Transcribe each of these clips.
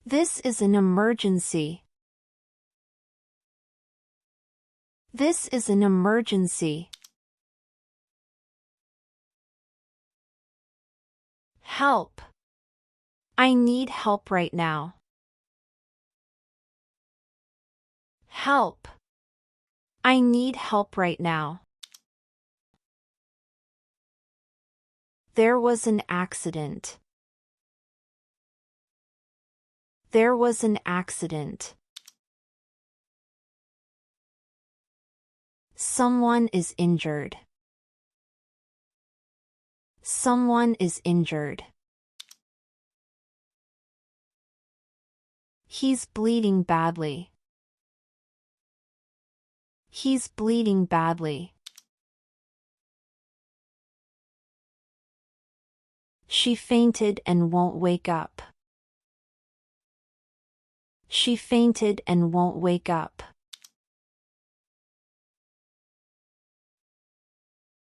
This is an emergency. This is an emergency. Help. I need help right now. Help. I need help right now. There was an accident. There was an accident. Someone is injured. Someone is injured. He's bleeding badly. He's bleeding badly. She fainted and won't wake up. She fainted and won't wake up.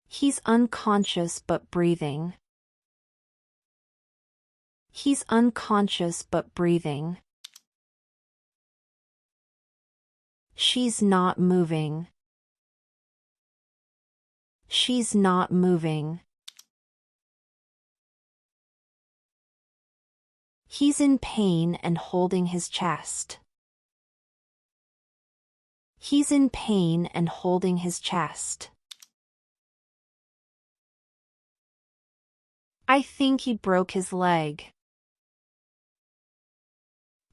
He's unconscious but breathing. He's unconscious but breathing. She's not moving. She's not moving. He's in pain and holding his chest. He's in pain and holding his chest. I think he broke his leg.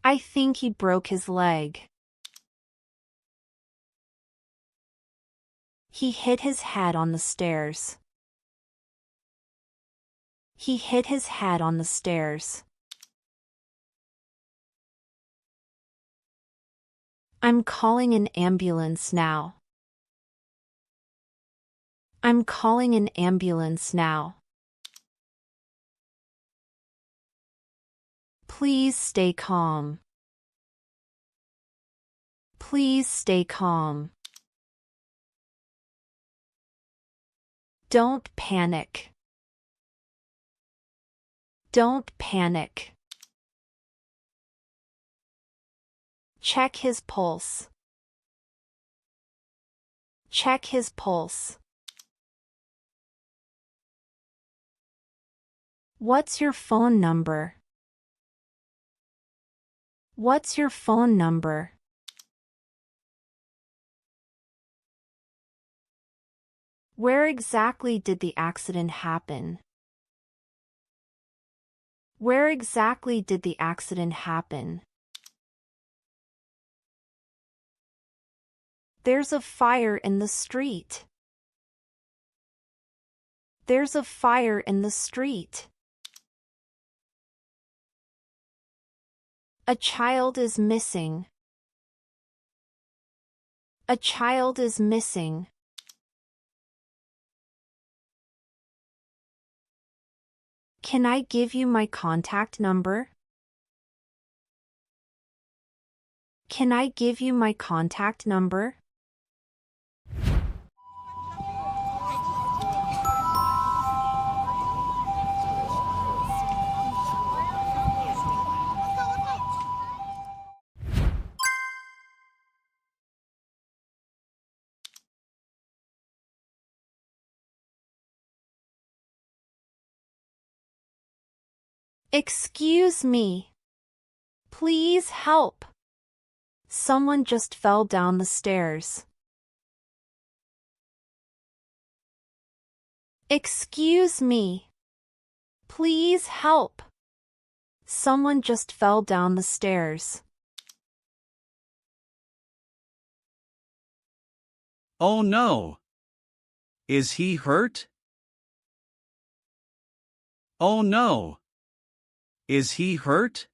I think he broke his leg. He hit his head on the stairs. He hit his head on the stairs. I'm calling an ambulance now. I'm calling an ambulance now. Please stay calm. Please stay calm. Don't panic. Don't panic. Check his pulse. Check his pulse. What's your phone number? What's your phone number? Where exactly did the accident happen? Where exactly did the accident happen? There's a fire in the street. There's a fire in the street. A child is missing. A child is missing. Can I give you my contact number? Can I give you my contact number? Excuse me. Please help. Someone just fell down the stairs. Excuse me. Please help. Someone just fell down the stairs. Oh no! Is he hurt? Oh no! Is he hurt?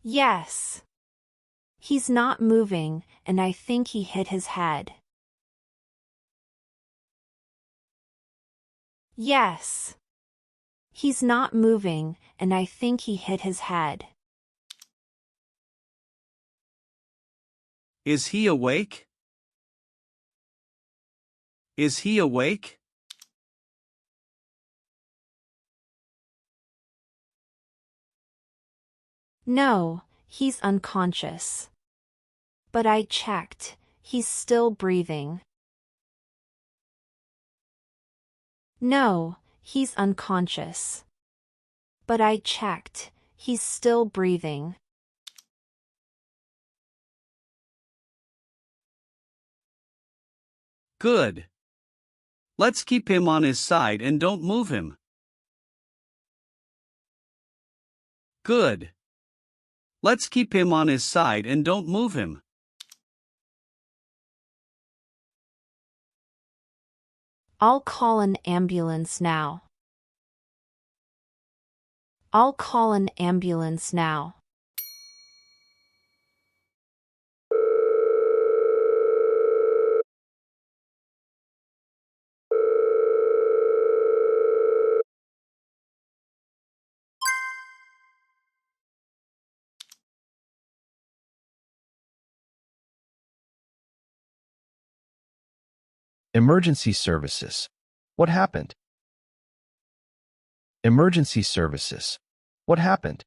Yes. He's not moving, and I think he hit his head. Yes. He's not moving, and I think he hit his head. Is he awake? Is he awake? No, he's unconscious. But I checked, he's still breathing. No, he's unconscious. But I checked, he's still breathing. Good. Let's keep him on his side and don't move him. Good. Let's keep him on his side and don't move him. I'll call an ambulance now. I'll call an ambulance now. Emergency services. What happened? Emergency services. What happened?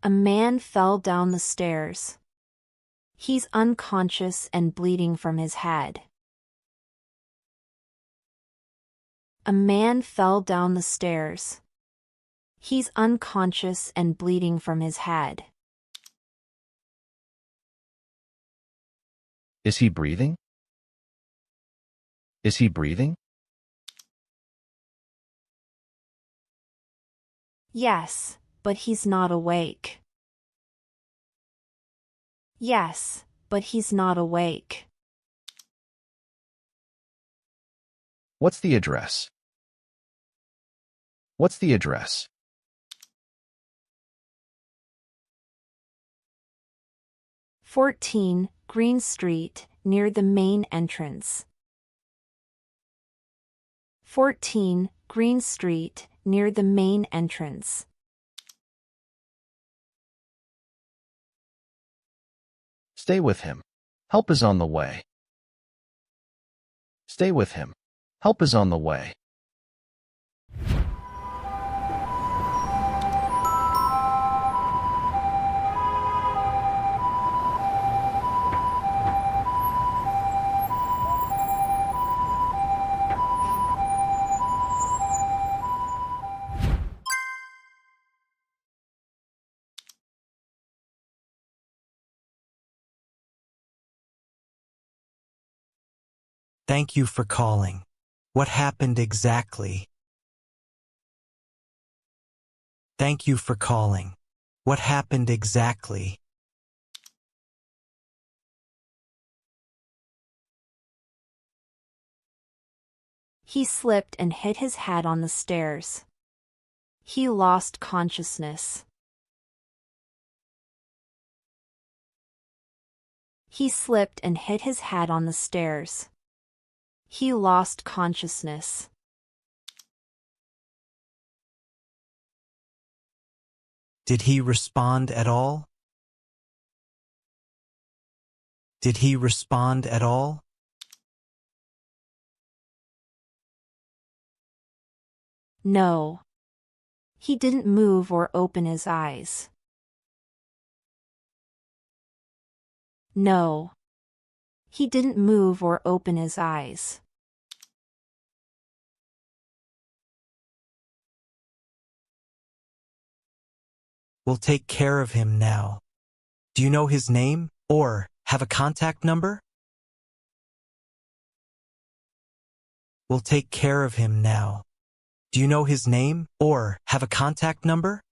A man fell down the stairs. He's unconscious and bleeding from his head. A man fell down the stairs. He's unconscious and bleeding from his head. Is he breathing? Is he breathing? Yes, but he's not awake. Yes, but he's not awake. What's the address? What's the address? 14 Green Street, near the main entrance. 14 Green Street, near the main entrance. Stay with him. Help is on the way. Stay with him. Help is on the way. Thank you for calling. What happened exactly? Thank you for calling. What happened exactly? He slipped and hit his head on the stairs. He lost consciousness. He slipped and hit his head on the stairs. He lost consciousness. Did he respond at all? Did he respond at all? No. He didn't move or open his eyes. No. He didn't move or open his eyes. We'll take care of him now. Do you know his name or have a contact number? We'll take care of him now. Do you know his name or have a contact number?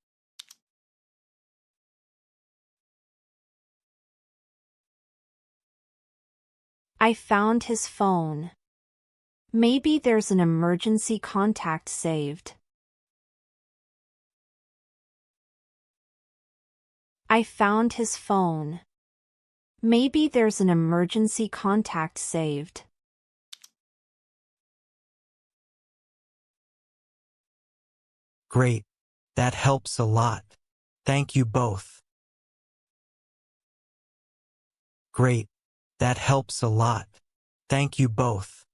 I found his phone. Maybe there's an emergency contact saved. I found his phone. Maybe there's an emergency contact saved. Great. That helps a lot. Thank you both. Great. That helps a lot. Thank you both.